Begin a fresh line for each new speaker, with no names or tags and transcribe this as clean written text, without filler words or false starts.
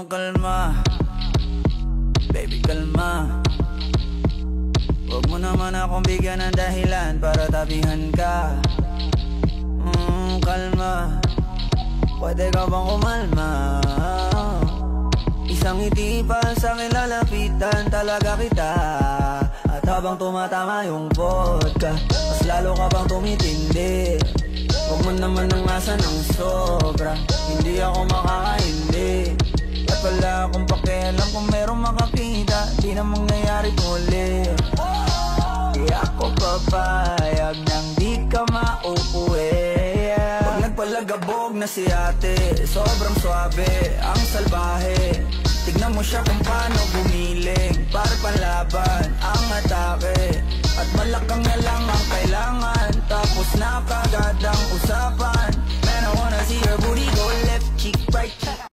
kalma, baby kalma. Huwag mo naman akong bigyan ng dahilan para tabihan ka. Kalma, pwede ka bang kumalma? Isang ngiti pa sa akin lalapitan talaga kita. At habang tumatama yung vodka, mas lalo ka bang tumitindi. Huwag mo naman ang asa ng sobra, hindi ako makakaindi. At wala akong pakialam kung merong makakita, di na mangyayari muli. Kaya ako papayag nang di ka mauuwi. Pag nagpalagabog na si ate, sobrang swabe, ang salbahe. Tignan mo siya kung paano gumiling, para panlaban ang atake. At malakang na lang ang kailangan, tapos na kagad ang usapan. Man, I wanna see your booty go left cheek, right cheek.